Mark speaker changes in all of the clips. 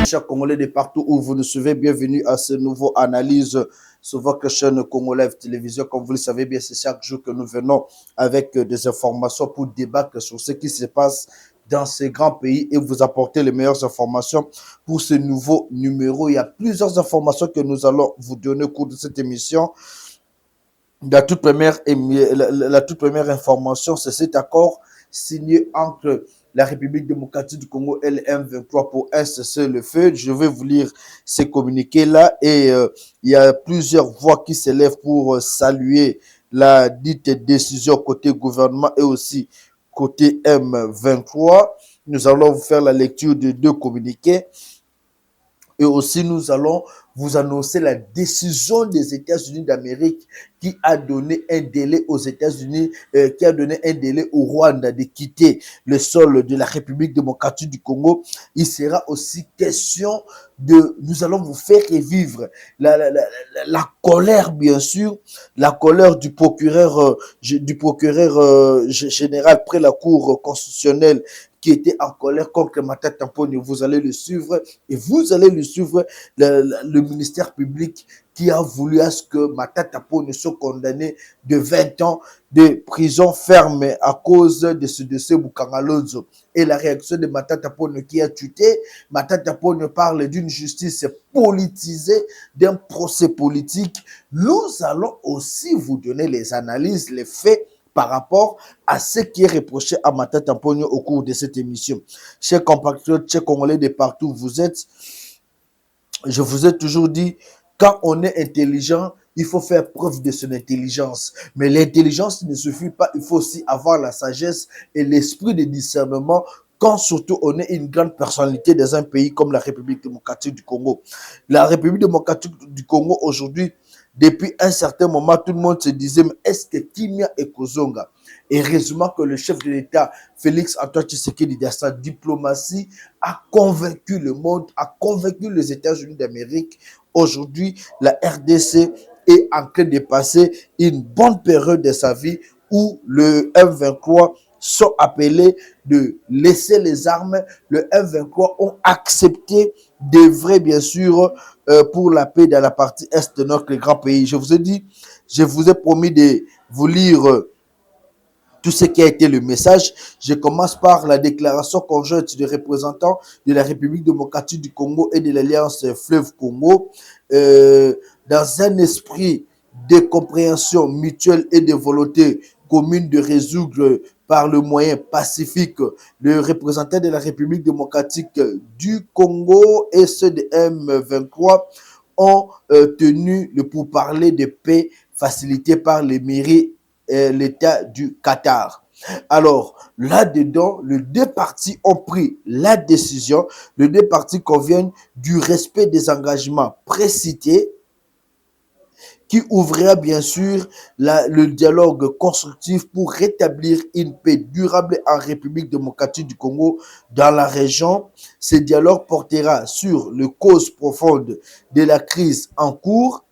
Speaker 1: Chers Congolais de partout où vous nous suivez, bienvenue à ce nouveau analyse sur votre chaîne Congolais Télévision. Comme vous le savez bien, c'est chaque jour que nous venons avec des informations pour débattre sur ce qui se passe dans ces grands pays et vous apporter les meilleures informations pour ce nouveau numéro. Il y a plusieurs informations que nous allons vous donner au cours de cette émission. La toute première information, c'est cet accord signé entre la République démocratique du Congo et le M23 pour un cessez-le-feu. Je vais vous lire ces communiqués-là et il y a plusieurs voix qui s'élèvent pour saluer la dite décision côté gouvernement et aussi côté M23. Nous allons vous faire la lecture de deux communiqués. Et aussi, nous allons vous annoncer la décision des États-Unis d'Amérique qui a donné un délai aux États-Unis, qui a donné un délai au Rwanda de quitter le sol de la République démocratique du Congo. Il sera aussi question nous allons vous faire revivre la colère, bien sûr, la colère du procureur général près la Cour constitutionnelle qui était en colère contre Matata Ponyo. Vous allez le suivre et vous allez le suivre le ministère public qui a voulu à ce que Matata Ponyo soit condamné de 20 ans de prison ferme à cause de ce dossier Bukangalonzo. Et la réaction de Matata Ponyo qui a tué. Matata Ponyo parle d'une justice politisée, d'un procès politique. Nous allons aussi vous donner les analyses, les faits par rapport à ce qui est reproché à Matata Ponyo au cours de cette émission. Chers compatriotes, chers Congolais de partout où vous êtes, je vous ai toujours dit, quand on est intelligent, il faut faire preuve de son intelligence. Mais l'intelligence ne suffit pas, il faut aussi avoir la sagesse et l'esprit de discernement quand surtout on est une grande personnalité dans un pays comme la République démocratique du Congo. La République démocratique du Congo aujourd'hui, depuis un certain moment, tout le monde se disait, mais est-ce que Kimia et Kozonga, et heureusement que le chef de l'État, Félix Antoine Tshisekedi, dans sa diplomatie, a convaincu le monde, a convaincu les États-Unis d'Amérique. Aujourd'hui, la RDC est en train de passer une bonne période de sa vie où le M23 sont appelés de laisser les armes. Le M23 ont accepté d'œuvrer, bien sûr, pour la paix dans la partie est de notre grand pays. Je vous ai dit, je vous ai promis de vous lire tout ce qui a été le message. Je commence par la déclaration conjointe des représentants de la République démocratique du Congo et de l'Alliance Fleuve Congo, dans un esprit de compréhension mutuelle et de volonté commune de résoudre par le moyen pacifique. Le représentant de la République démocratique du Congo et ceux de M23 ont tenu le pourparler de paix facilité par les mairies l'État du Qatar. Alors, là-dedans, les deux parties ont pris la décision, les deux parties conviennent du respect des engagements précités qui ouvrira bien sûr le dialogue constructif pour rétablir une paix durable en République démocratique du Congo dans la région. Ce dialogue portera sur les causes profondes de la crise en cours,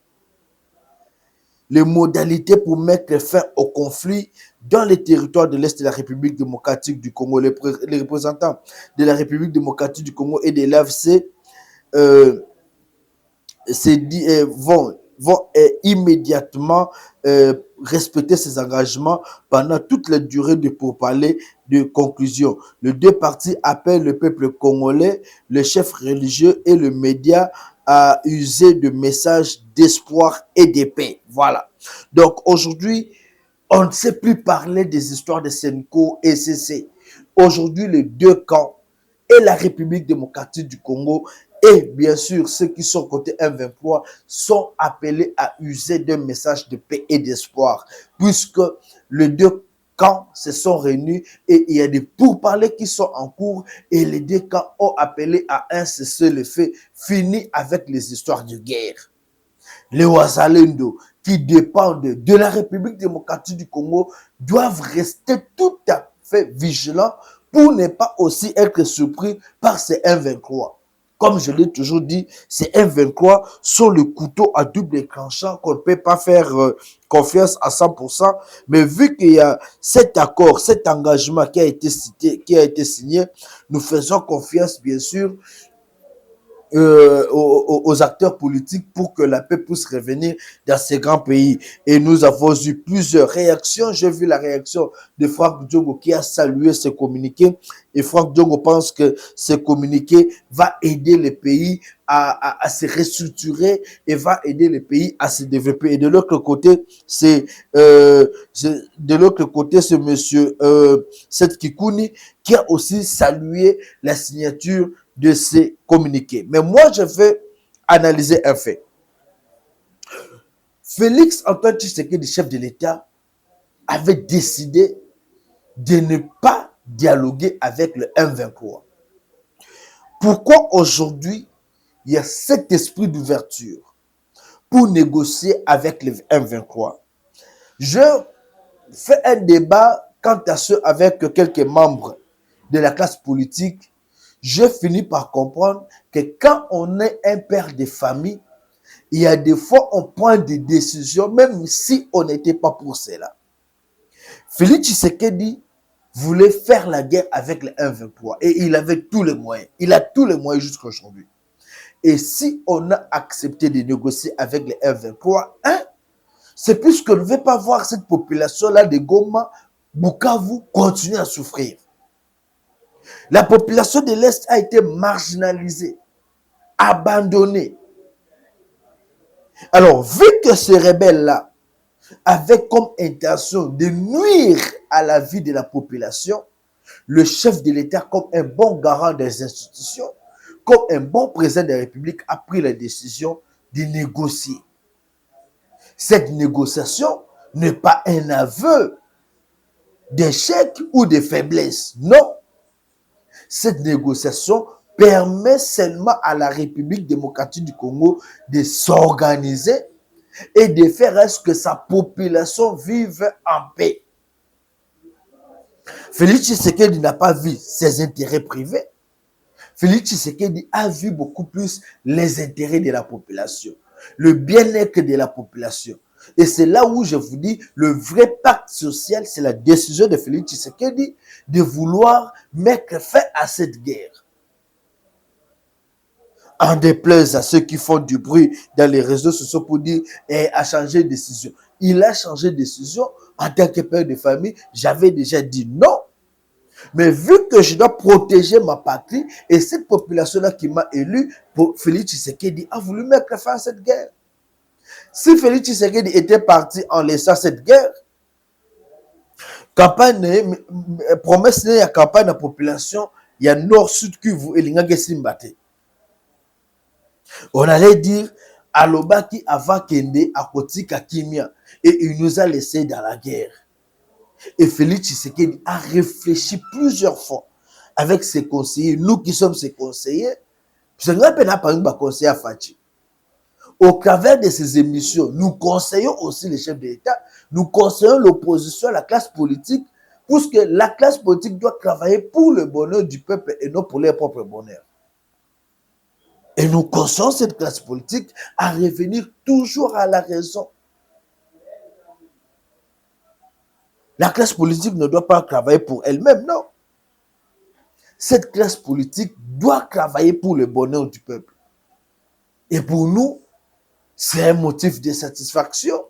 Speaker 1: les modalités pour mettre fin au conflit dans les territoires de l'Est de la République démocratique du Congo. Les représentants de la République démocratique du Congo et de l'AFC vont immédiatement respecter ces engagements pendant toute la durée de pourparlers de conclusion. Les deux parties appellent le peuple congolais, les chefs religieux et les médias à user de messages d'espoir et de paix. Voilà. Donc aujourd'hui, on ne sait plus parler des histoires de Senko et CC. Aujourd'hui, les deux camps et la République démocratique du Congo et bien sûr ceux qui sont côté M23 sont appelés à user d'un message de paix et d'espoir puisque les deux camps se sont réunis et il y a des pourparlers qui sont en cours et les deux camps ont appelé à un cessez-le-feu fini avec les histoires de guerre. Les Wazalendo qui dépendent de la République démocratique du Congo doivent rester tout à fait vigilants pour ne pas aussi être surpris par ces M23. Comme je l'ai toujours dit, ces M23 sont le couteau à double tranchant qu'on ne peut pas faire confiance à 100%. Mais vu qu'il y a cet accord, cet engagement qui a été signé, nous faisons confiance, bien sûr, aux acteurs politiques pour que la paix puisse revenir dans ces grands pays. Et nous avons eu plusieurs réactions. J'ai vu la réaction de Franck Diongo qui a salué ce communiqué. Et Franck Diongo pense que ce communiqué va aider les pays à se restructurer et va aider les pays à se développer. Et de l'autre côté, c'est monsieur Seth Kikouni qui a aussi salué la signature de ces communiqués. Mais moi, je vais analyser un fait. Félix Antoine Tshisekedi, chef de l'État, avait décidé de ne pas dialoguer avec le M23. Pourquoi aujourd'hui il y a cet esprit d'ouverture pour négocier avec le M23? Je fais un débat quant à ce avec quelques membres de la classe politique. Je finis par comprendre que quand on est un père de famille, il y a des fois on prend des décisions même si on n'était pas pour cela. Félix Tshisekedi voulait faire la guerre avec le M23 et il avait tous les moyens. Il a tous les moyens jusqu'à aujourd'hui. Et si on a accepté de négocier avec le M23, c'est puisqu'on ne veut pas voir cette population-là de Goma, Bukavu continuer à souffrir. La population de l'Est a été marginalisée, abandonnée. Alors, vu que ces rebelles-là avaient comme intention de nuire à la vie de la population, le chef de l'État, comme un bon garant des institutions, comme un bon président de la République, a pris la décision de négocier. Cette négociation n'est pas un aveu d'échec ou de faiblesse. Non. Cette négociation permet seulement à la République démocratique du Congo de s'organiser et de faire à ce que sa population vive en paix. Félix Tshisekedi n'a pas vu ses intérêts privés. Félix Tshisekedi a vu beaucoup plus les intérêts de la population, le bien-être de la population. Et c'est là où je vous dis, le vrai pacte social, c'est la décision de Félix Tshisekedi de vouloir mettre fin à cette guerre. En déplaise à ceux qui font du bruit dans les réseaux sociaux pour dire a changé de décision. Il a changé de décision en tant que père de famille. J'avais déjà dit non. Mais vu que je dois protéger ma patrie et cette population-là qui m'a élu, Félix Tshisekedi a voulu mettre fin à cette guerre. Si Félix Tshisekedi était parti en laissant cette guerre, campagne, promesse de la campagne de la population, il y a Nord-Sud Kivu et l'Ingage Simbate. On allait dire, Alobaki Ava Kende à Kotika Kimia et il nous a laissé dans la guerre. Et Félix Tshisekedi a réfléchi plusieurs fois avec ses conseillers, nous qui sommes ses conseillers, c'est un peu n'a pas un conseiller à Fachi. Au travers de ces émissions, nous conseillons aussi les chefs de l'État, nous conseillons l'opposition, la classe politique, puisque la classe politique doit travailler pour le bonheur du peuple et non pour leur propre bonheur. Et nous conseillons cette classe politique à revenir toujours à la raison. La classe politique ne doit pas travailler pour elle-même, non. Cette classe politique doit travailler pour le bonheur du peuple. Et pour nous, c'est un motif de satisfaction.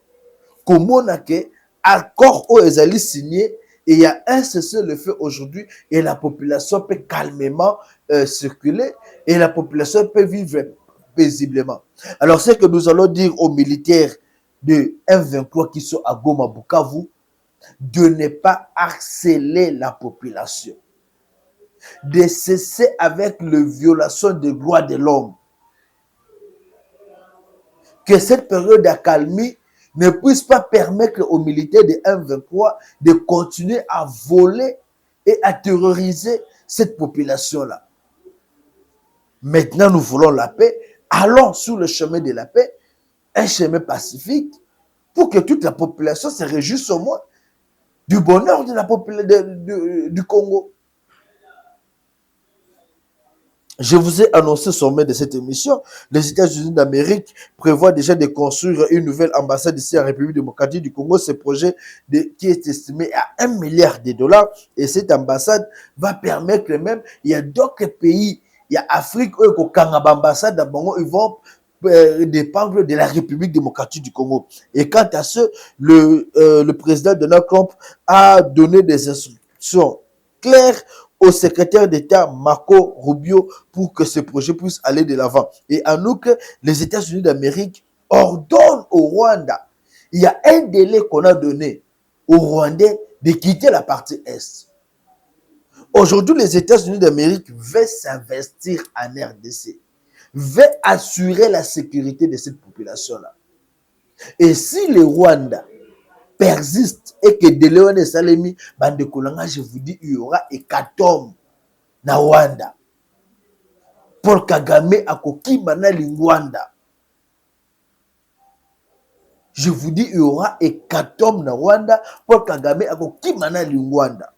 Speaker 1: Comment on a que accord aux Ezali signé et il y a un cessez-le-feu aujourd'hui et la population peut calmement circuler et la population peut vivre paisiblement. Alors, c'est que nous allons dire aux militaires de M23 qui sont à Goma, Bukavu, de ne pas harceler la population, de cesser avec la violation des droits de l'homme. Que cette période d'accalmie ne puisse pas permettre aux militaires de M23 de continuer à voler et à terroriser cette population-là. Maintenant, nous voulons la paix. Allons sur le chemin de la paix, un chemin pacifique, pour que toute la population se réjouisse au moins du bonheur de la population du Congo. Je vous ai annoncé au sommet de cette émission, les États-Unis d'Amérique prévoient déjà de construire une nouvelle ambassade ici en République démocratique du Congo. Ce projet qui est estimé à 1 milliard de dollars. Et cette ambassade va permettre même, il y a d'autres pays, il y a Afrique, eux, ambassade d'abord, ils vont dépendre de la République démocratique du Congo. Et quant à ce, le président Donald Trump a donné des instructions claires au secrétaire d'État Marco Rubio pour que ce projet puisse aller de l'avant. Et en outre, les États-Unis d'Amérique ordonnent au Rwanda, il y a un délai qu'on a donné aux Rwandais de quitter la partie Est. Aujourd'hui, les États-Unis d'Amérique veulent s'investir en RDC, veulent assurer la sécurité de cette population-là. Et si le Rwanda persiste et que de Léon Salemi, je vous dis, il y aura hécatombe na Rwanda. Paul Kagame a kokima na Rwanda. Je vous dis, il y aura hécatombe na Rwanda. Paul Kagame a kokima na Rwanda.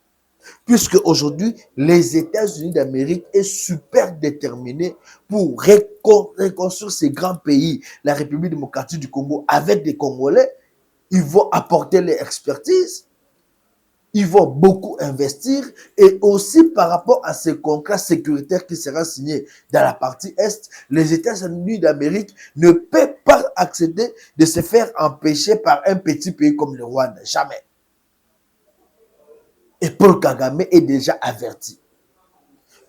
Speaker 1: Puisque aujourd'hui, les États-Unis d'Amérique est super déterminés pour reconstruire ces grands pays, la République démocratique du Congo, avec des Congolais. Ils vont apporter leur expertise, ils vont beaucoup investir, et aussi par rapport à ce contrat sécuritaire qui sera signé dans la partie Est, les États-Unis d'Amérique ne peuvent pas accepter de se faire empêcher par un petit pays comme le Rwanda. Jamais. Et Paul Kagame est déjà averti.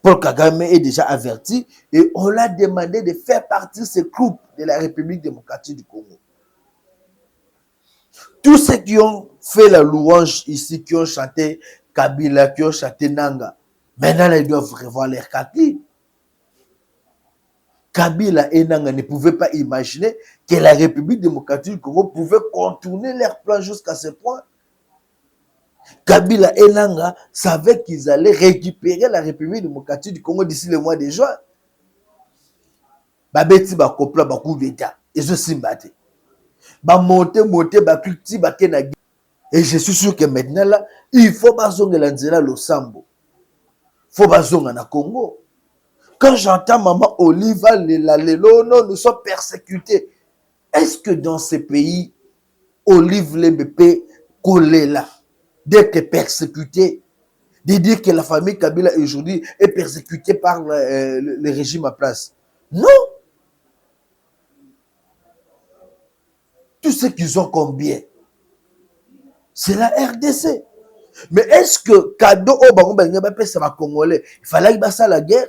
Speaker 1: Paul Kagame est déjà averti et on l'a demandé de faire partie de ce groupe de la République démocratique du Congo. Tous ceux qui ont fait la louange ici, qui ont chanté Kabila, qui ont chanté Nanga, maintenant ils doivent revoir leur kaki. Kabila et Nanga ne pouvaient pas imaginer que la République démocratique du Congo pouvait contourner leur plan jusqu'à ce point. Kabila et Nanga savaient qu'ils allaient récupérer la République démocratique du Congo d'ici le mois de juin. Babeti ba kopla ba coup d'état. Et je suis battu. Ba monter, ba culti, ba kenagi. Et je suis sûr que maintenant là, il faut bazonga lanzela lo sambo. Faut bazonga na Congo. Quand j'entends maman Oliva Lelo, non, nous sommes persécutés. Est-ce que dans ces pays, Olive Lebebe collé là, d'être persécuté, de dire que la famille Kabila aujourd'hui est persécutée par le régime à place? Non. Tout ce qu'ils ont comme bien, c'est la RDC. Mais est-ce que cadeau au Bango ça va congolais, il fallait qu'il basse la guerre?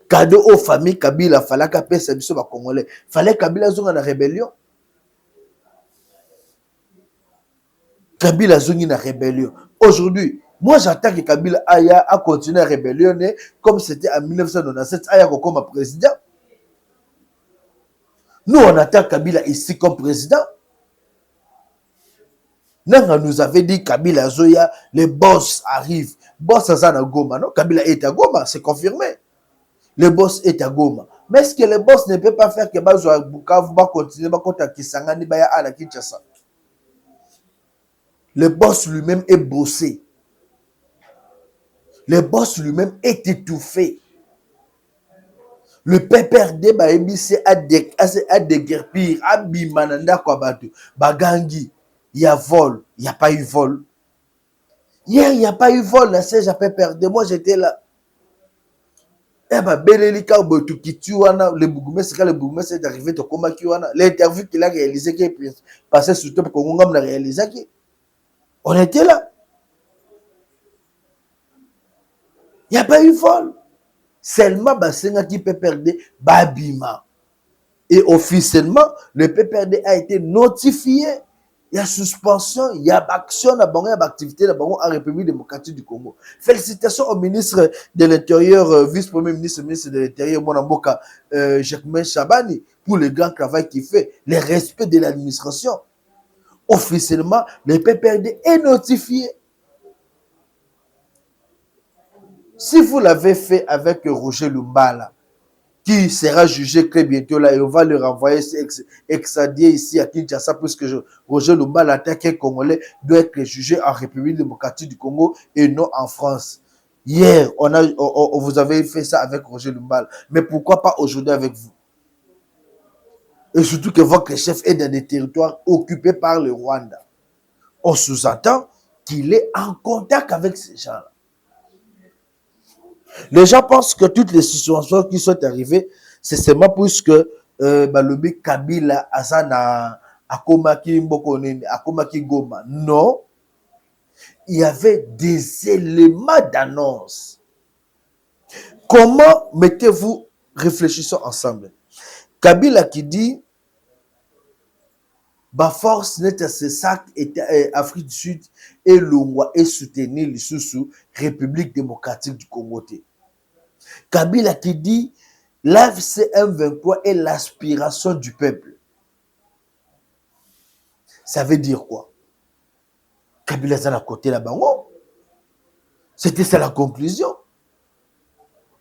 Speaker 1: Cadeau aux familles Kabila, il fallait qu'il ça va congolais, il fallait Kabila zonga la rébellion. Kabila zongi na rébellion. Aujourd'hui, moi j'attends que Kabila a continué à rébellionner comme c'était en 1997, aya comme président. Nous on attend Kabila ici comme président. Nanga nous avait dit Kabila Zoya, les boss arrivent. Boss à Goma, non? Kabila est à Goma, c'est confirmé. Le boss est à Goma. Mais est-ce que le boss ne peut pas faire que Bazo à Bukavu va continuer à continuer Kisangani Baya à la Kinshasa? Le boss lui-même est bossé. Le boss lui-même est étouffé. Le PPRD a déguerpir, a bimananda kwa batu, bagangi. Il y a vol, il n'y a pas eu vol. Hier, il n'y a pas eu vol, la siège a PPRD. Moi, j'étais là. Eh ben, Belelika, le bourgmestre est arrivé de Komakiwana. L'interview qu'il a réalisé, qui est passé sur le top, qu'on a réalisé. On était là. Il n'y a pas eu vol. Seulement, Basenga qui PPRD, Babima. Et officiellement, le PPRD a été notifié. Il y a suspension, il y a action, il y a activité en République démocratique du Congo. Félicitations au ministre de l'Intérieur, vice-premier ministre, ministre de l'Intérieur, Monamboka, Jacquemin Chabani, pour le grand travail qu'il fait, le respect de l'administration. Officiellement, le PPRD est notifié. Si vous l'avez fait avec Roger Lumbala, qui sera jugé très bientôt là, et on va le renvoyer extradié ici à Kinshasa, puisque Roger Lumbala, l'attaqué congolais, doit être jugé en République démocratique du Congo et non en France. Hier, vous avez fait ça avec Roger Lumbala, mais pourquoi pas aujourd'hui avec vous? Et surtout que votre chef est dans des territoires occupés par le Rwanda. On sous-entend qu'il est en contact avec ces gens-là. Les gens pensent que toutes les situations qui sont arrivées, c'est seulement puisque le Kabila Azana Akomaki Mbokonene, Akomaki Goma. Non, il y avait des éléments d'annonce. Comment mettez-vous, réfléchissons ensemble. Kabila qui dit, ba force n'est à ce sac Afrique du Sud et l'Ongwa et soutenir les sous République démocratique du Congo. Kabila qui dit, l'AFC M23 est l'aspiration du peuple. Ça veut dire quoi? Kabila est à côté là-bas. C'était ça la conclusion.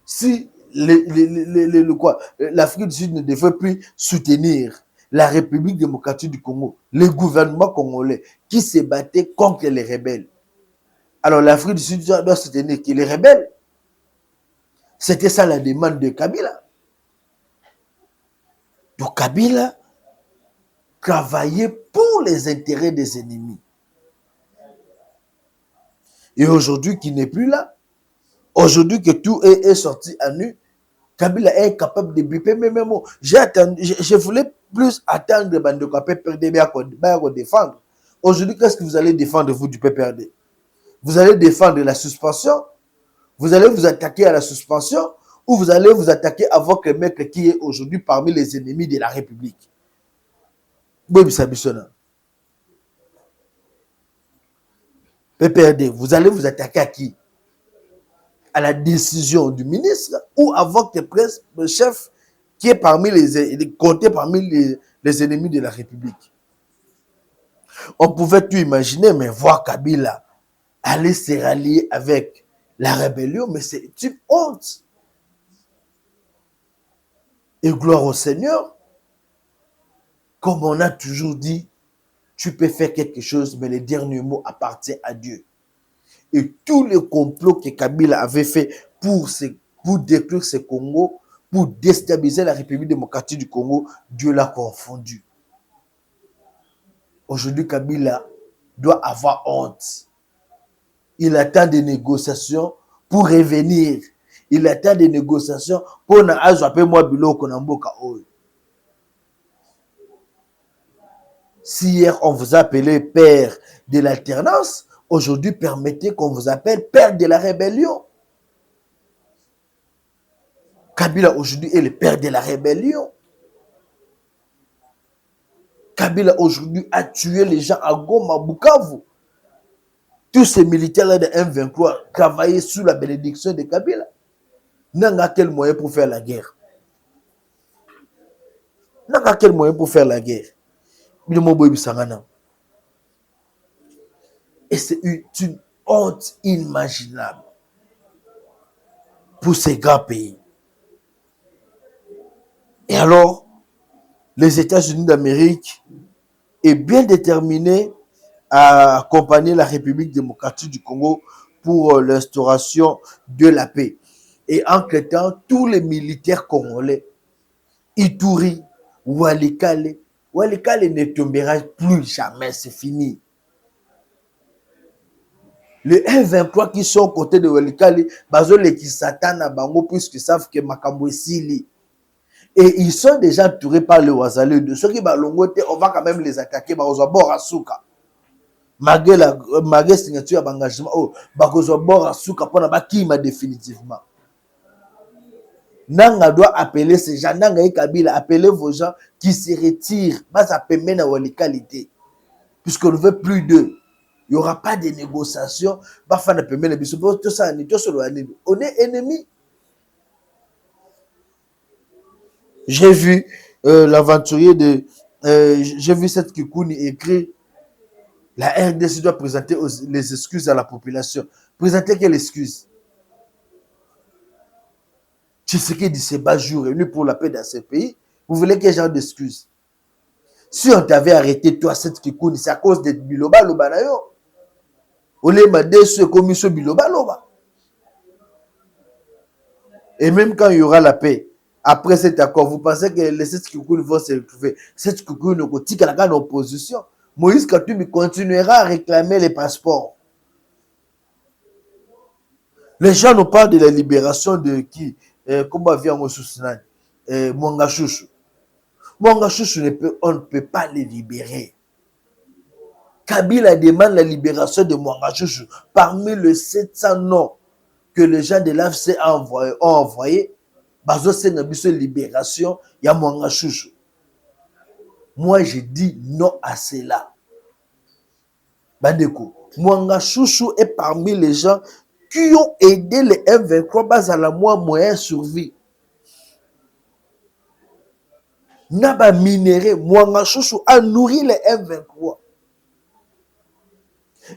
Speaker 1: Si l'Afrique du Sud ne devait plus soutenir la République démocratique du Congo, le gouvernement congolais qui se battait contre les rebelles, alors l'Afrique du Sud doit soutenir qui les rebelles. C'était ça la demande de Kabila. Donc Kabila travaillait pour les intérêts des ennemis. Et aujourd'hui, qui n'est plus là, aujourd'hui que tout est sorti à nu, Kabila est capable de biper mes mots. Je voulais plus attendre de PPRD pour défendre. Aujourd'hui, qu'est-ce que vous allez défendre, vous, du PPRD? Vous allez défendre la suspension? Vous allez vous attaquer à la suspension? Ou vous allez vous attaquer à votre mec qui est aujourd'hui parmi les ennemis de la République? PPRD, vous allez vous attaquer à qui? À la décision du ministre ou à votre chef qui est parmi compté parmi les ennemis de la République? On pouvait tout imaginer, mais voir Kabila aller se rallier avec la rébellion, mais c'est une honte. Et gloire au Seigneur, comme on a toujours dit, tu peux faire quelque chose, mais le dernier mot appartient à Dieu. Et tous les complots que Kabila avait fait pour détruire ce Congo, pour déstabiliser la République démocratique du Congo, Dieu l'a confondu. Aujourd'hui, Kabila doit avoir honte. Il attend des négociations pour revenir. Il attend des négociations pour si hier on vous appelait père de l'alternance, aujourd'hui permettez qu'on vous appelle père de la rébellion. Kabila aujourd'hui est le père de la rébellion. Kabila aujourd'hui a tué les gens à Goma, Bukavu. Tous ces militaires-là de M23 travaillaient sous la bénédiction de Kabila. N'a quel moyen pour faire la guerre? N'a quel moyen pour faire la guerre? Et c'est une honte inimaginable pour ces grands pays. Et alors, les États-Unis d'Amérique est bien déterminés à accompagner la République démocratique du Congo pour l'instauration de la paix. Et en traitant tous les militaires congolais, Ituri, Walikale ne tombera plus jamais, c'est fini. Les M23 qui sont aux côtés de Walikale, qui s'attendent à Bango puisqu'ils savent que Makambo est Sili. Et ils sont déjà entourés par les Wazalé. De ceux qui balongote, on va quand même les attaquer. Malgré signature d'engagement, définitivement. Nanga doit appeler ces gens, Nanga et Kabila, appelez vos gens qui se retirent. Ça permet la qualité. Puisqu'on ne veut plus d'eux. Il n'y aura pas de négociations. On est ennemis. J'ai vu l'aventurier de... j'ai vu cette Kikouni écrire: la RDC doit présenter les excuses à la population. Présenter quelle excuse? Tshisekedi se bat jour et nuit pour la paix dans ce pays. Vous voulez quel genre d'excuses? Si on t'avait arrêté, toi, cette Kikouni, c'est à cause de Biloba Loba Nayo. Olema Desu commission Biloba Loba. Et même quand il y aura la paix, après cet accord, vous pensez que les 7 Kikouni vont se retrouver? 7 Kikouni ne coûtent qu'à la opposition. Moïse Katumbi continuera à réclamer les passeports. Les gens nous parlent de la libération de qui? Comment vient au Soudan? Mwanga Chouchou. Mwanga Chouchou, on ne peut pas les libérer. Kabila demande la libération de Mwanga Chouchou. Parmi les 700 noms que les gens de l'AFC ont envoyé, Bazo Sengabiso libération, il y a Mwanga Chouchou. Moi, je dis non à cela. Bandeko, Mwanga Chouchou est parmi les gens qui ont aidé les M23 bas à la moyen survie. Naba minéré, Mwanga Chouchou a nourri les M23.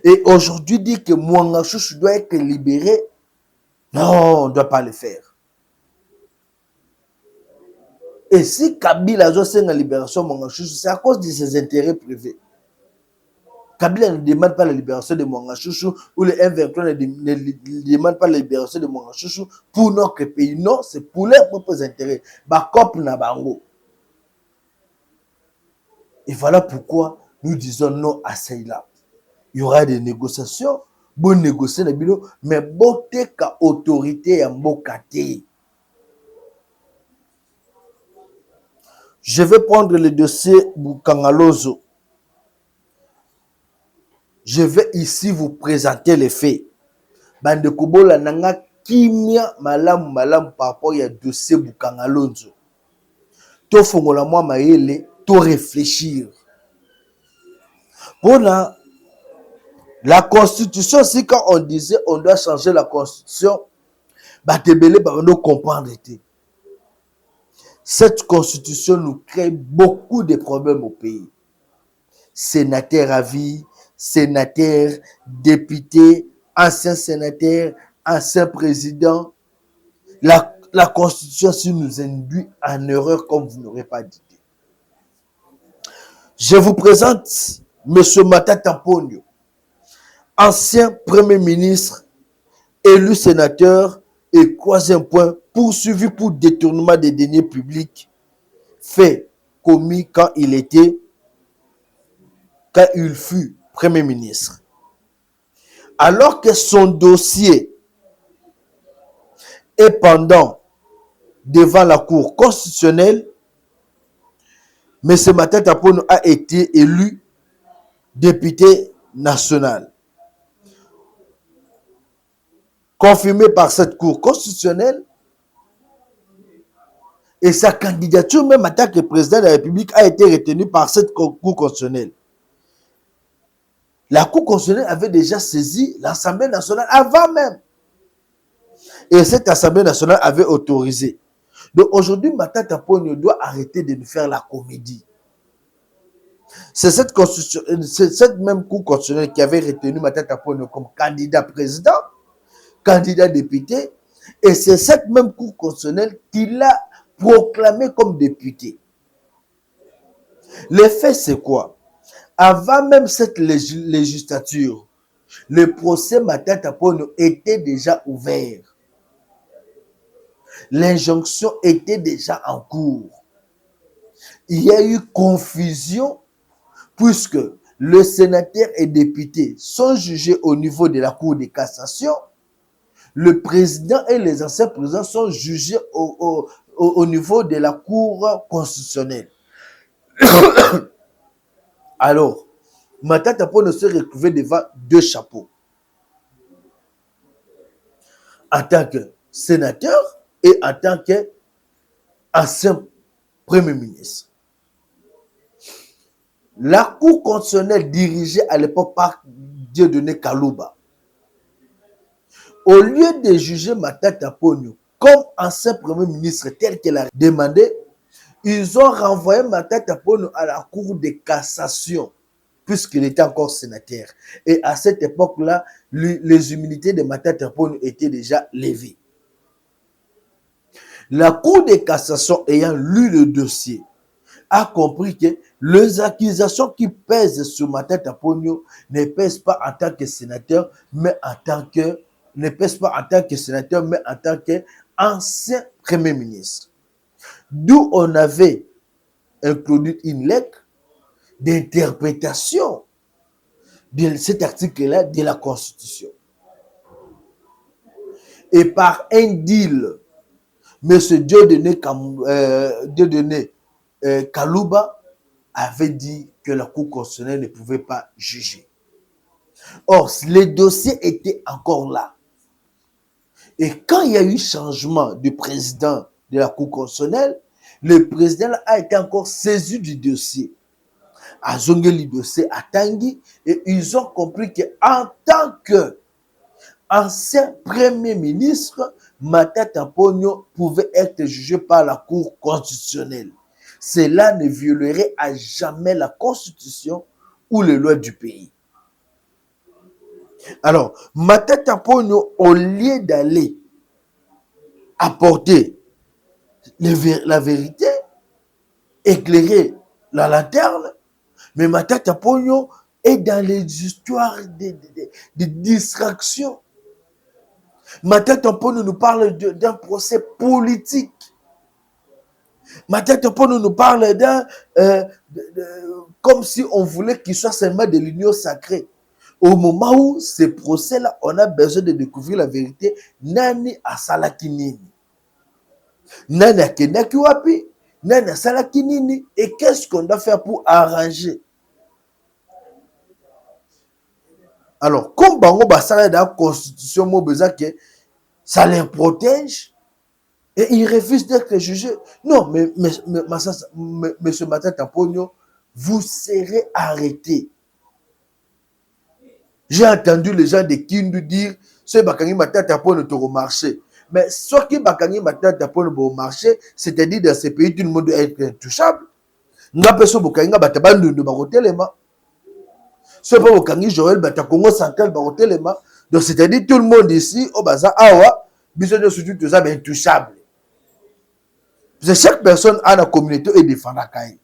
Speaker 1: Et aujourd'hui, dire que Mwanga Chouchou doit être libéré, non, on ne doit pas le faire. Et si Kabila a fait la libération de Mwanga Chouchou, c'est à cause de ses intérêts privés. Kabila ne demande pas la libération de Mwanga Chouchou ou les M23 ne demandent pas la libération de Mwanga Chouchou pour notre pays. Non, c'est pour leurs propres intérêts. Bakop na bango. Et voilà pourquoi nous disons non à cela. Il y aura des négociations, bon négocier na bilo, mais bote ka autorité ya mbokate. Je vais prendre le dossier Bukangalozo. Je vais ici vous présenter les faits. Bande Kobola nanga kimia malam par rapport à dossier Bukangalozo. To fongola moi maele, to réfléchir. Pour la constitution, c'est quand on disait on doit changer la constitution, batebele ba on comprendre. Cette constitution nous crée beaucoup de problèmes au pays. Sénateur à vie, sénateur, député, ancien sénateur, ancien président. La constitution si nous induit en erreur comme vous n'aurez pas dit. Je vous présente M. Matata Ponyo, ancien premier ministre, élu sénateur et troisième point, poursuivi pour détournement des deniers publics, fait commis quand il fut premier ministre. Alors que son dossier est pendant devant la Cour constitutionnelle, M. Matata Ponyo a été élu député national. Confirmé par cette Cour constitutionnelle, et sa candidature, même en tant que président de la République, a été retenue par cette Cour constitutionnelle. La Cour constitutionnelle avait déjà saisi l'Assemblée nationale avant même. Et cette Assemblée nationale avait autorisé. Donc aujourd'hui, Matata Ponyo doit arrêter de nous faire la comédie. C'est cette même Cour constitutionnelle qui avait retenu Matata Ponyo comme candidat président, candidat député, et c'est cette même Cour constitutionnelle qui l'a proclamé comme député. Le fait, c'est quoi? Avant même cette législature, le procès Matata Ponyo était déjà ouvert. L'injonction était déjà en cours. Il y a eu confusion puisque le sénateur et député sont jugés au niveau de la Cour de cassation. Le président et les anciens présidents sont jugés au niveau de la Cour constitutionnelle. Alors, Matata Ponyo se retrouver devant deux chapeaux. En tant que sénateur et en tant qu'ancien premier ministre. La Cour constitutionnelle dirigée à l'époque par Dieudonné Kalouba, au lieu de juger Matata Ponyo comme ancien premier ministre tel qu'elle a demandé, ils ont renvoyé Matata Ponyo à la Cour de cassation puisqu'il était encore sénateur. Et à cette époque-là, les immunités de Matata Ponyo étaient déjà levées. La Cour de cassation ayant lu le dossier a compris que les accusations qui pèsent sur Matata Ponyo ne pèsent pas en tant que sénateur, mais en tant que qu'ancien premier ministre. D'où on avait introduit une lettre d'interprétation de cet article-là de la Constitution. Et par un deal, M. Dieudonné Kalouba avait dit que la Cour constitutionnelle ne pouvait pas juger. Or, les dossiers étaient encore là. Et quand il y a eu changement de président de la Cour constitutionnelle, le président a été encore saisi du dossier. A zongé le dossier à Tanguy et ils ont compris qu'en tant qu'ancien premier ministre, Matata Ponyo pouvait être jugé par la Cour constitutionnelle. Cela ne violerait à jamais la Constitution ou les lois du pays. Alors, Matata Ponyo, au lieu d'aller apporter la vérité, éclairer la lanterne, mais Matata Ponyo est dans les histoires de distraction. Matata Ponyo nous parle d'un procès politique. Matata Ponyo nous parle comme si on voulait qu'il soit seulement de l'union sacrée. Au moment où ces procès-là, on a besoin de découvrir la vérité. Nani asalaki nini? Nani akendaki wapi? Nani asalaki nini? Et qu'est-ce qu'on doit faire pour arranger? Alors, comme Bango Bassala dans la Constitution, ça les protège et ils refusent d'être jugés. Non, mais M. Matata Ponyo, vous serez arrêté. J'ai entendu les gens de Kindu dire ce Bakangi Matata Ponyo au marché. Mais ce qui Bakangi Matata Ponyo au marché, c'est-à-dire dans ces pays, tout le monde doit être intouchable. N'a pas ce Bakangi Batabandu de Barotelema. Ce n'est pas Bakangi Joël Batakongo Central Barotelema. Donc, c'est-à-dire tout le monde ici, au Baza Awa, besoin de surtout tout ça, mais intouchable. Parce que chaque personne a la communauté et défend la caille.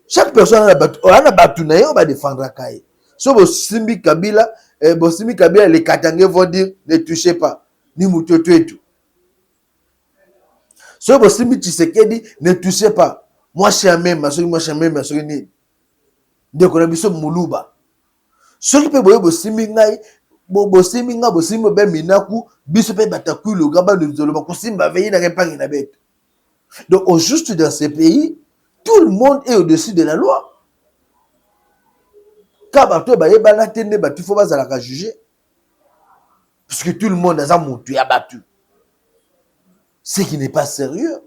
Speaker 1: Chaque personne a la batounaye, on va défendre la caille. Sauf au Simbi Kabila, les Katangais vont dire ne touchez pas, ni Moutoto et tout. Sauf au Simbi Tshisekedi, ne touchez pas. Moi, je suis un même, moi, je suis un même, donc on a mis ça Moulouba. Ce qui peut être Simbi Ngai, Simbi Nga, Simbi Ben Minaku, Bisope Batakou, le Gaba de Zoloma, Simba Veille n'a pas une bête. Donc, au juste dans ces pays, tout le monde est au-dessus de la loi. Quand il faut pas juger. Parce que tout le monde a battu. Ce qui n'est pas sérieux.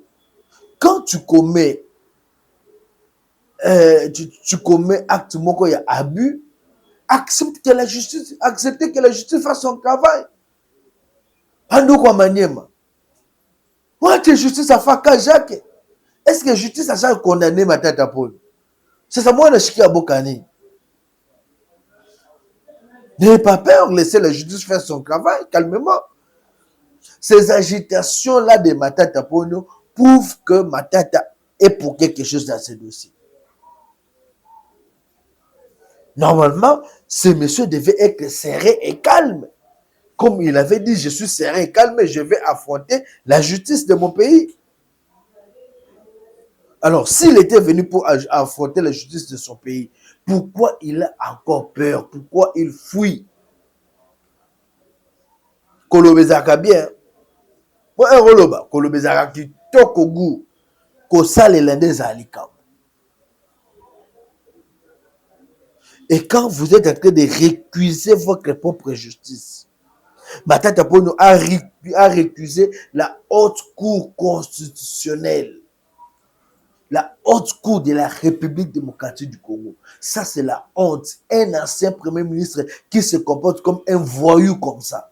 Speaker 1: Quand tu commets acte moko ya abus, accepte que la justice fasse son travail. Ando kwa Maniema. Moi, que justice a fait Jacques. Est-ce que justice a déjà condamné Matata Ponyo? C'est ça, moi, je suis à Bokani. N'ayez pas peur, laissez la justice faire son travail, calmement. Ces agitations-là de Matata Ponyo prouvent que Matata est pour quelque chose dans ce dossier. Normalement, ce monsieur devait être serein et calme. Comme il avait dit, je suis serein et calme, je vais affronter la justice de mon pays. Alors, s'il était venu pour affronter la justice de son pays, pourquoi il a encore peur? Pourquoi il fuit? Kolobezaka bien. Kolobezaka qui toque au goût. Kosa les landais à Alikam. Et quand vous êtes en train de récuser votre propre justice, Matata Ponyo a récusé la haute cour constitutionnelle. La haute cour de la République démocratique du Congo. Ça, c'est la honte. Un ancien premier ministre qui se comporte comme un voyou comme ça.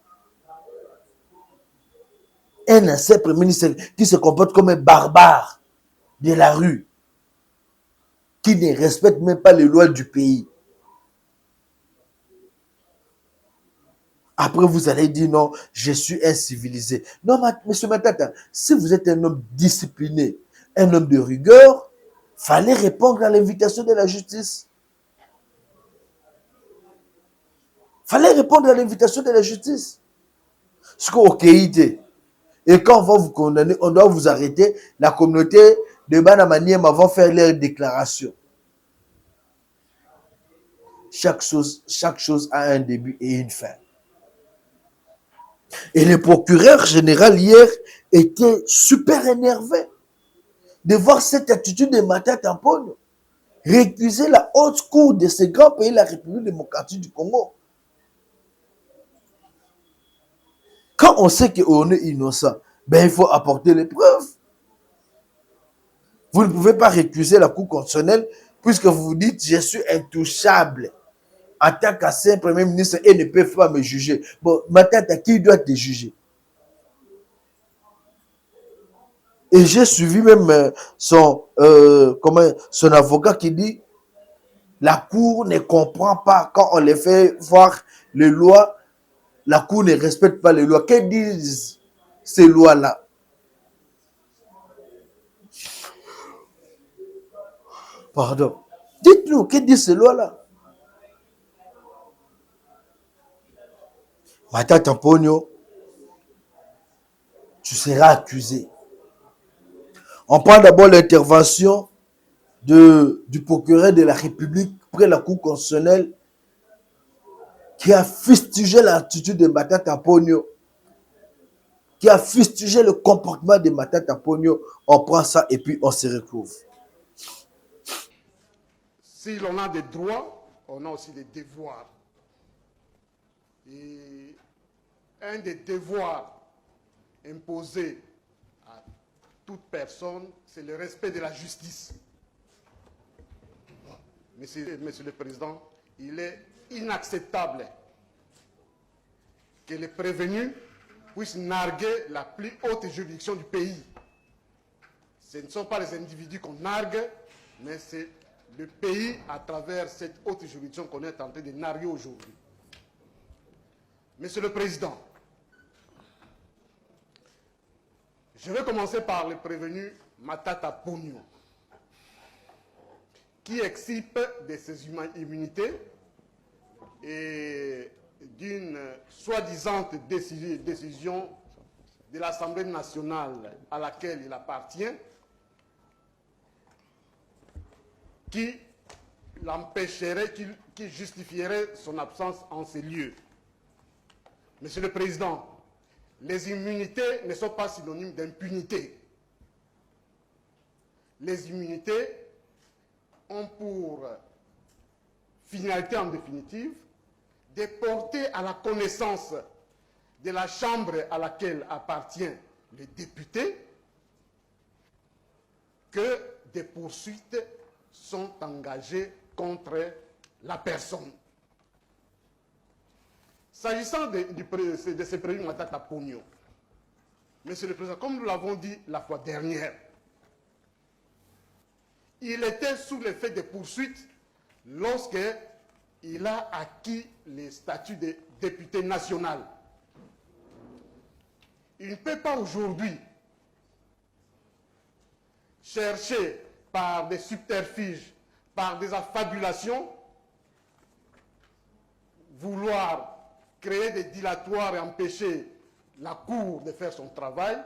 Speaker 1: Un ancien premier ministre qui se comporte comme un barbare de la rue. Qui ne respecte même pas les lois du pays. Après, vous allez dire non, je suis incivilisé. Non, monsieur Matata, si vous êtes un homme discipliné, un homme de rigueur, fallait répondre à l'invitation de la justice. Fallait répondre à l'invitation de la justice. Ce qu'on a été. Et quand on va vous condamner, on doit vous arrêter. La communauté de Banamaniema va faire leur déclaration. Chaque chose a un début et une fin. Et le procureur général hier était super énervé de voir cette attitude de Matata Ponyo. Récuser la haute cour de ce grand pays, la République démocratique du Congo. Quand on sait qu'on est innocent, ben il faut apporter les preuves. Vous ne pouvez pas récuser la Cour constitutionnelle puisque vous vous dites je suis intouchable en tant qu'ancien Premier ministre et ne peut pas me juger. Bon, Matata, qui doit te juger? Et j'ai suivi même son avocat qui dit la Cour ne comprend pas quand on les fait voir les lois, la Cour ne respecte pas les lois. Que disent ces lois-là? Pardon. Dites-nous, que disent ces lois-là? Matata Ponyo, tu seras accusé. On prend d'abord l'intervention du procureur de la République près la Cour constitutionnelle qui a fustigé l'attitude de Matata Ponyo, qui a fustigé le comportement de Matata Ponyo. On prend ça et puis on se retrouve.
Speaker 2: Si l'on a des droits, on a aussi des devoirs. Et un des devoirs imposés à toute personne, c'est le respect de la justice. Monsieur le Président, il est inacceptable que les prévenus puissent narguer la plus haute juridiction du pays. Ce ne sont pas les individus qu'on nargue, mais c'est le pays à travers cette haute juridiction qu'on est en train de narguer aujourd'hui. Monsieur le Président, je vais commencer par le prévenu Matata Ponyo, qui excipe de ses immunités et d'une soi-disant décision de l'Assemblée nationale à laquelle il appartient, qui l'empêcherait, qui justifierait son absence en ces lieux. Monsieur le Président, les immunités ne sont pas synonymes d'impunité. Les immunités ont pour finalité en définitive de porter à la connaissance de la Chambre à laquelle appartient le député que des poursuites sont engagées contre la personne. S'agissant de ce prévenu Matata Ponyo, Monsieur le Président, comme nous l'avons dit la fois dernière, il était sous l'effet des poursuites lorsqu'il a acquis le statut de député national. Il ne peut pas aujourd'hui chercher par des subterfuges, par des affabulations, vouloir créer des dilatoires et empêcher la Cour de faire son travail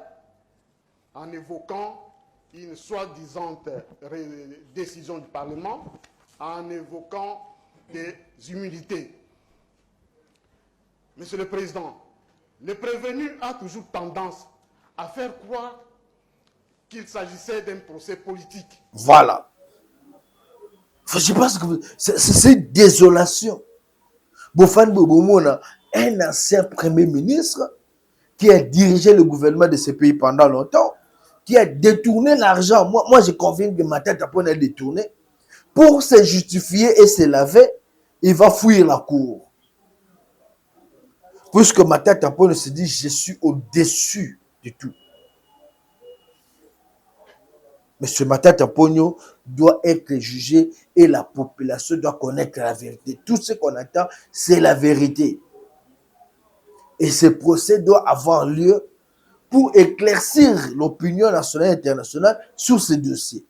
Speaker 2: en évoquant une soi-disant décision du Parlement, en évoquant des immunités. Monsieur le Président, le prévenu a toujours tendance à faire croire qu'il s'agissait d'un procès politique.
Speaker 1: Voilà. Je pense que c'est une désolation. Bofan Bobomona, un ancien Premier ministre qui a dirigé le gouvernement de ce pays pendant longtemps, qui a détourné l'argent. Moi, je confirme que Matata Ponyo a détourné. Pour se justifier et se laver, il va fuir la cour. Puisque Matata Ponyo se dit, je suis au-dessus de tout. Mais ce Matata Ponyo doit être jugé et la population doit connaître la vérité. Tout ce qu'on attend, c'est la vérité. Et ce procès doit avoir lieu pour éclaircir l'opinion nationale et internationale sur ce dossier.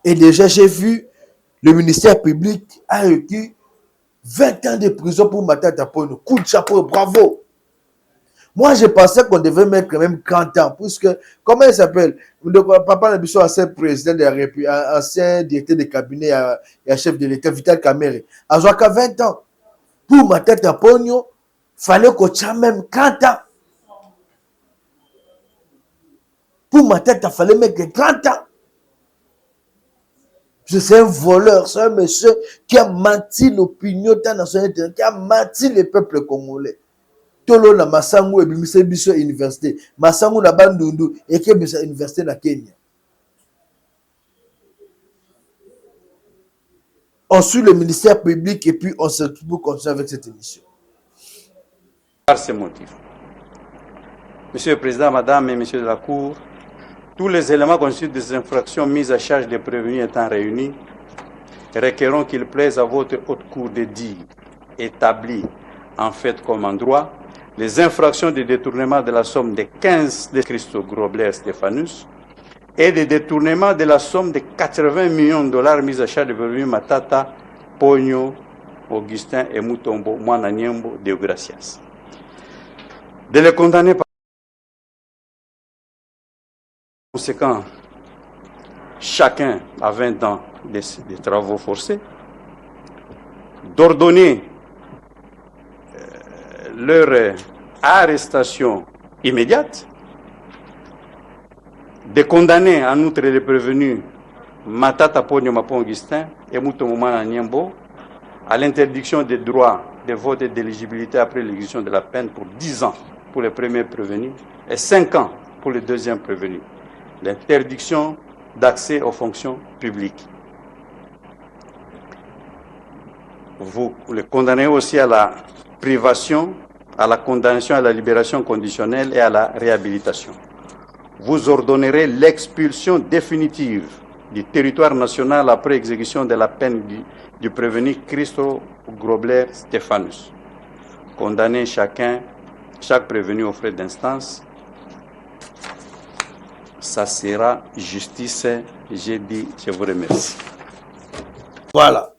Speaker 1: Et déjà, j'ai vu le ministère public a requis 20 ans de prison pour Matata Ponyo. Coup de chapeau, bravo. Moi, je pensais qu'on devait mettre quand même 40 ans, puisque, comment il s'appelle? Papa Nabiso, ancien président de la République, ancien directeur de cabinet et chef de l'État, Vital Kamerhe, a joué qu'à 20 ans. Pour Matata Ponyo, fallait qu'on tient même 30 ans. Pour ma tête, il fallait mettre 30 ans. C'est un voleur, c'est un monsieur qui a menti l'opinion nationale, qui a menti les peuples congolais. Tolo na Masangu et bimise biso université. Masangu na Bandundu et qui est université na Kenya. On suit le ministère public et puis on se continue avec cette émission.
Speaker 3: Par ces motifs, Monsieur le Président, Madame et Messieurs de la Cour, tous les éléments constitués des infractions mises à charge des prévenus étant réunis, requérons qu'il plaise à votre haute cour de dire, établi en fait comme en droit, les infractions de détournement de la somme de 15 de Christo Grobler Stéphanus et de détournement de la somme de 80 millions de dollars mis à charge des prévenus Matata, Pogno, Augustin et Mutombo, Mwana Niembo, Deogracias. De les condamner par conséquent, chacun à 20 ans des travaux forcés, d'ordonner leur arrestation immédiate, de condamner en outre les prévenus Matata Pogno Mapon Augustin et Mutomomana Niembo à l'interdiction des droits de vote et d'éligibilité après l'exécution de la peine pour 10 ans pour les premiers prévenus et 5 ans pour les deuxièmes prévenus. L'interdiction d'accès aux fonctions publiques. Vous le condamnez aussi à la privation, à la condamnation à la libération conditionnelle et à la réhabilitation. Vous ordonnerez l'expulsion définitive du territoire national après exécution de la peine du prévenu Christo Grobler Stéphanus. Condamnez chaque prévenu aux frais d'instance. Ça sera justice, j'ai dit, je vous remercie.
Speaker 1: Voilà.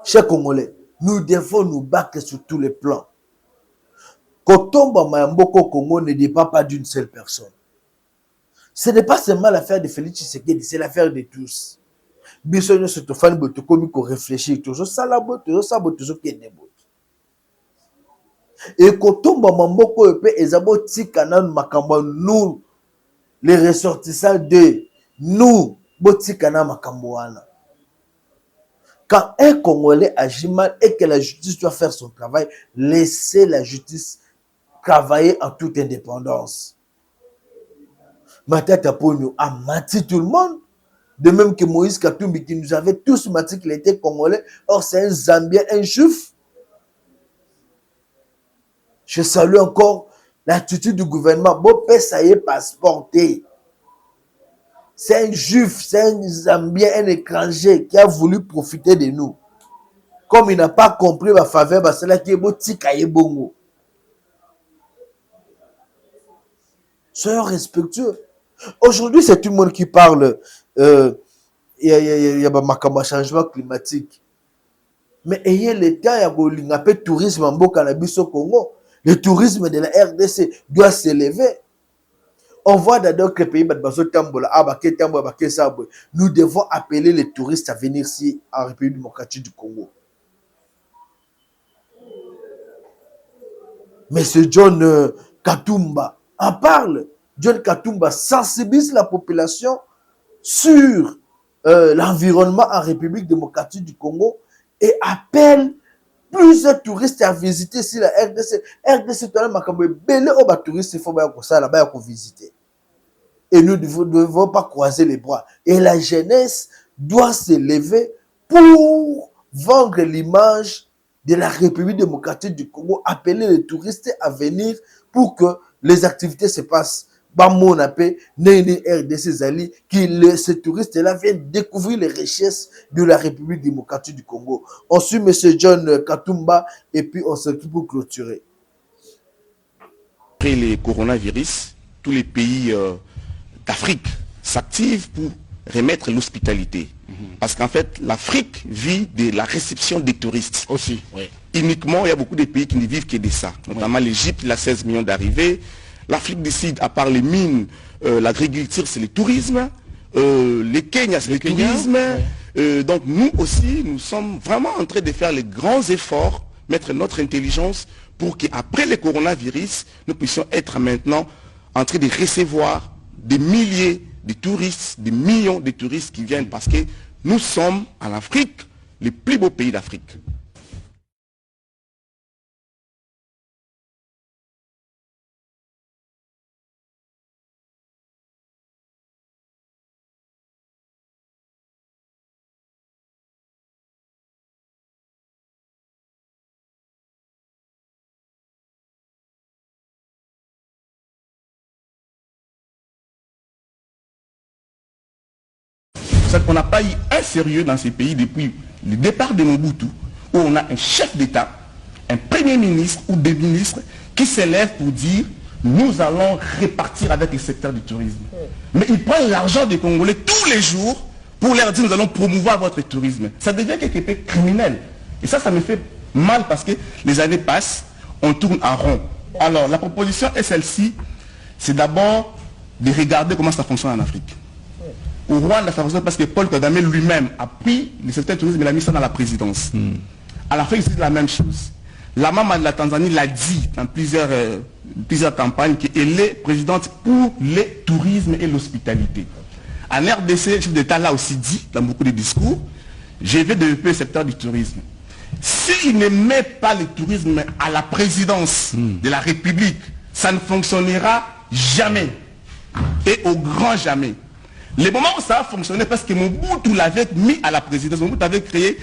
Speaker 1: Chers Congolais, nous devons nous battre sur tous les plans. Kotomba Mayamboko Congo ne dépend pas d'une seule personne. Ce n'est pas seulement l'affaire de Félix Tshisekedi, c'est l'affaire de tous. Bisogno se tofani botokomi ko réfléchir toujours ça la botte, ça botte toujours qui est et Kotomba Mamboko epe ezabo tikana makambo nous les ressortissants de nous botikana makambo wana. Quand un Congolais agit mal et que la justice doit faire son travail, laissez la justice travailler en toute indépendance. Matata Pogno a menti tout le monde. De même que Moïse Katumbi qui nous avait tous menti qu'il était Congolais. Or c'est un Zambien, un Juif. Je salue encore l'attitude du gouvernement. Bopé ça y est passeporté. C'est un Juif, c'est un Zambien, un étranger qui a voulu profiter de nous. Comme il n'a pas compris ma faveur, c'est là qui est beau tikaye bongo. Soyons respectueux. Aujourd'hui, c'est tout le monde qui parle. Il y a un changement climatique. Mais ayez l'État, il y a un peu de tourisme en cannabis au Congo. Le tourisme de la RDC doit s'élever. On voit dans d'autres pays, nous devons appeler les touristes à venir ici en République démocratique du Congo. Monsieur John Katumba en parle. John Katumba sensibilise la population sur l'environnement en République démocratique du Congo et appelle plusieurs touristes à visiter ici la RDC. RDC, touristes, il faut visiter. Et nous ne devons pas croiser les bras. Et la jeunesse doit se lever pour vendre l'image de la République démocratique du Congo, appeler les touristes à venir pour que les activités se passent. Bamon appelle RDC Zali, ces touristes-là viennent découvrir les richesses de la République démocratique du Congo. On suit M. John Katumba et puis on s'occupe pour clôturer.
Speaker 4: Après les coronavirus, tous les pays d'Afrique s'activent pour remettre l'hospitalité. Parce qu'en fait, l'Afrique vit de la réception des touristes.
Speaker 5: Aussi, oui.
Speaker 4: Uniquement, il y a beaucoup de pays qui ne vivent que de ça. Notamment l'Égypte, il a 16 millions d'arrivées. L'Afrique du Sud, à part les mines, l'agriculture, c'est le tourisme. Les Kenya, c'est le tourisme. Ouais. Donc nous aussi, nous sommes vraiment en train de faire les grands efforts mettre notre intelligence pour qu'après le coronavirus, nous puissions être maintenant en train de recevoir des milliers de touristes, des millions de touristes qui viennent parce que nous sommes en Afrique, les plus beaux pays d'Afrique. On n'a pas eu un sérieux dans ces pays depuis le départ de Mobutu, où on a un chef d'État, un premier ministre ou des ministres qui s'élèvent pour dire nous allons répartir avec le secteur du tourisme. Mais ils prennent l'argent des Congolais tous les jours pour leur dire nous allons promouvoir votre tourisme. Ça devient quelque peu criminel. Et ça me fait mal parce que les années passent, on tourne en rond. Alors la proposition est celle-ci, c'est d'abord de regarder comment ça fonctionne en Afrique. Au Rwanda, ça fonctionne parce que Paul Kagame lui-même a pris le secteur du tourisme et l'a mis ça dans la présidence. À la fin, c'est la même chose. La maman de la Tanzanie l'a dit dans plusieurs campagnes qu'elle est présidente pour le tourisme et l'hospitalité. En RDC, le chef d'État l'a aussi dit dans beaucoup de discours, je vais développer le secteur du tourisme. S'il ne met pas le tourisme à la présidence de la République, ça ne fonctionnera jamais. Et au grand jamais. Le moment où ça a fonctionné, parce que Mobutu l'avait mis à la présidence, Mobutu avait créé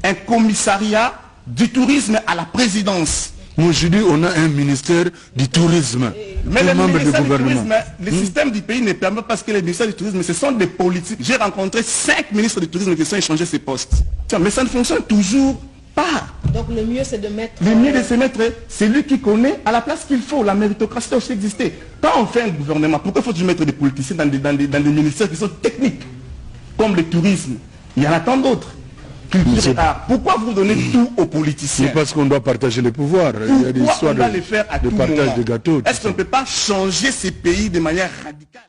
Speaker 4: un commissariat du tourisme à la présidence.
Speaker 5: Aujourd'hui, on a un ministère du tourisme.
Speaker 4: Mais le ministère du tourisme, le système du pays ne permet pas parce que les ministères du tourisme, ce sont des politiques. J'ai rencontré 5 ministres du tourisme qui sont échangés ces postes. Mais ça ne fonctionne toujours pas.
Speaker 6: Donc le mieux c'est de mettre...
Speaker 4: Le mieux de se mettre, c'est lui qui connaît à la place qu'il faut. La méritocratie a aussi existé. Quand on fait un gouvernement, pourquoi faut-il mettre des politiciens dans des ministères qui sont techniques, comme le tourisme? Il y en a tant d'autres. Pourquoi vous donnez tout aux politiciens?
Speaker 5: C'est parce qu'on doit partager les pouvoirs. Il y a des histoires de partage de gâteaux.
Speaker 4: Est-ce qu'on ne peut pas changer ces pays de manière radicale?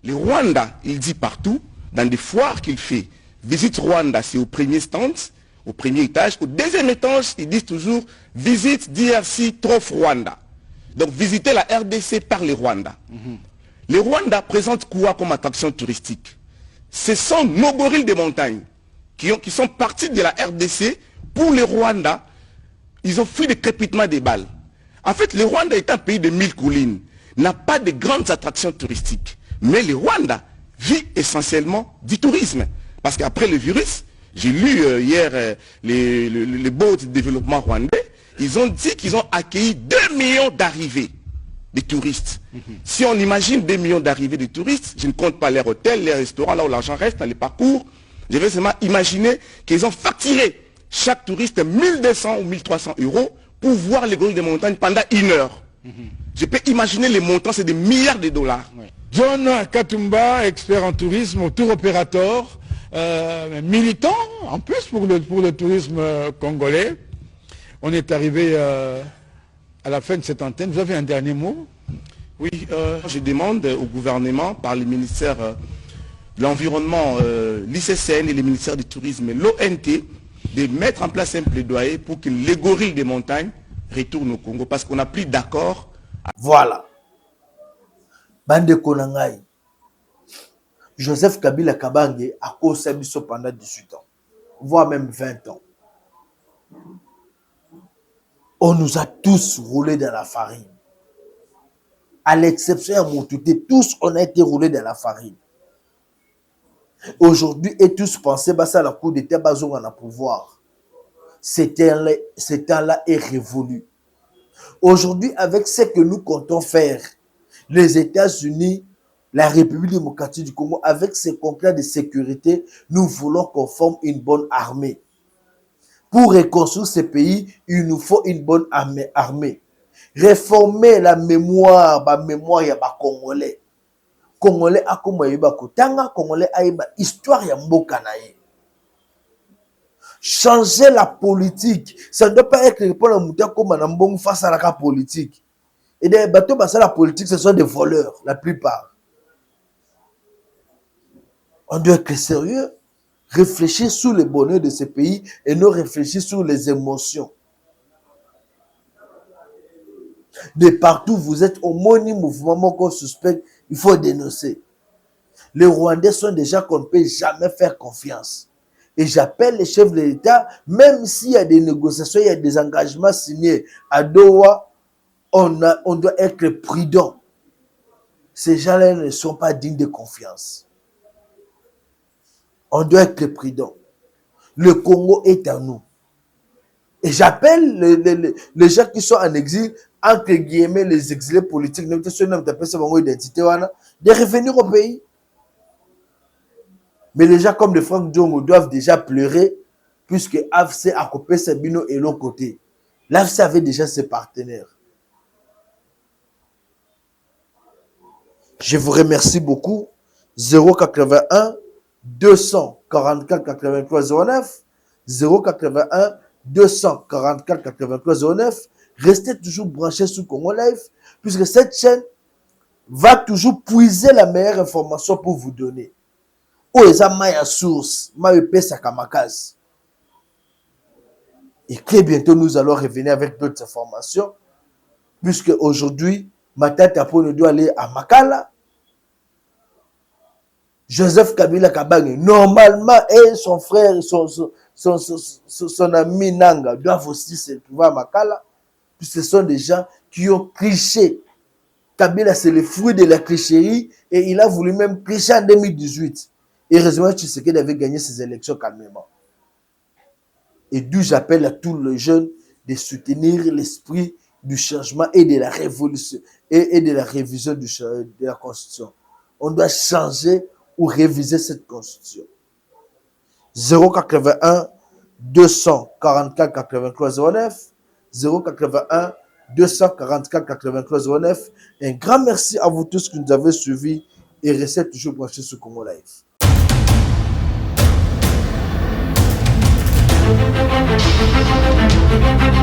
Speaker 4: Le Rwanda, il dit partout, dans des foires qu'il fait, visite Rwanda, c'est au premier stand, au premier étage. Au deuxième étage, ils disent toujours, visite DRC Troph Rwanda. Donc visiter la RDC par le Rwanda. Le Rwanda présente quoi comme attraction touristique? Ce sont nos gorilles de montagne qui sont partis de la RDC pour le Rwanda. Ils ont fui le crépitement des balles. En fait, le Rwanda est un pays de 1000 collines, n'a pas de grandes attractions touristiques. Mais le Rwanda vit essentiellement du tourisme. Parce qu'après le virus, j'ai lu hier les boards de développement rwandais, ils ont dit qu'ils ont accueilli 2 millions d'arrivées de touristes. Si on imagine 2 millions d'arrivées de touristes, je ne compte pas les hôtels, les restaurants, là où l'argent reste, dans les parcours, je vais seulement imaginer qu'ils ont facturé chaque touriste 1200 ou 1300 euros pour voir les gorilles de montagne pendant 1 heure. Je peux imaginer les montants, c'est des milliards de dollars.
Speaker 5: John Katumba, expert en tourisme, tour opérateur, militant en plus pour le tourisme congolais. On est arrivé à la fin de cette antenne. Vous avez un dernier mot?
Speaker 4: Oui, je demande au gouvernement, par le ministère de l'Environnement, l'ICCN et le ministère du Tourisme et l'ONT, de mettre en place un plaidoyer pour que les gorilles des montagnes retournent au Congo. Parce qu'on n'a plus d'accord.
Speaker 1: Voilà. Bande Konangai. Joseph Kabila Kabange a causé biso pendant 18 ans, voire même 20 ans. On nous a tous roulés dans la farine. À l'exception de Moutouté, tous on a été roulés dans la farine. Aujourd'hui, et tous pensaient que la coup d'État bazou en a pouvoir. Cet temps-là est révolu. Aujourd'hui, avec ce que nous comptons faire Les États-Unis, la République démocratique du Congo, avec ses contrats de sécurité, nous voulons qu'on forme une bonne armée. Pour reconstruire ce pays, il nous faut une bonne armée. Réformer la mémoire, il y a des Congolais. Congolais a comme yeba kotanga, Congolais a yeba histoire ya mboka na ye. Changer la politique, ça ne doit pas être pour la mouta comme un bon face à la politique. Et des bateaux passés à la politique, ce sont des voleurs, la plupart. On doit être sérieux, réfléchir sur le bonheur de ce pays et non réfléchir sur les émotions. De partout, vous êtes au moni mouvement qu'on suspecte, il faut dénoncer. Les Rwandais sont des gens qu'on ne peut jamais faire confiance. Et j'appelle les chefs de l'État, même s'il y a des négociations, il y a des engagements signés à Doha, on doit être prudent. Ces gens-là ne sont pas dignes de confiance. On doit être prudent. Le Congo est à nous. Et j'appelle les gens qui sont en exil, entre guillemets, les exilés politiques, de revenir au pays. Mais les gens comme le Franck Diongo doivent déjà pleurer, puisque AFC a coupé Sabino et l'autre côté. L'AFC avait déjà ses partenaires. Je vous remercie beaucoup. 081 244 83 09 081 244 83 09. Restez toujours branchés sur Congo Live, puisque cette chaîne va toujours puiser la meilleure information pour vous donner. Oh, eza maya source, maya pesa kamakas. Et très bientôt, nous allons revenir avec d'autres informations, puisque aujourd'hui, Matata Ponyo doit aller à Makala. Joseph Kabila Kabange, normalement, et son frère, son ami Nanga doivent aussi se trouver à Makala, puisque ce sont des gens qui ont triché. Kabila, c'est le fruit de la tricherie, et il a voulu même tricher en 2018. Et heureusement, Tshisekedi avait gagné ses élections calmement. Et d'où j'appelle à tous les jeunes de soutenir l'esprit du changement et de la révolution et de la révision de la Constitution. On doit changer ou réviser cette Constitution. 081 244 83 09 081 244 83 09. Un grand merci à vous tous qui nous avez suivis et restez toujours branchés sur Congo Live.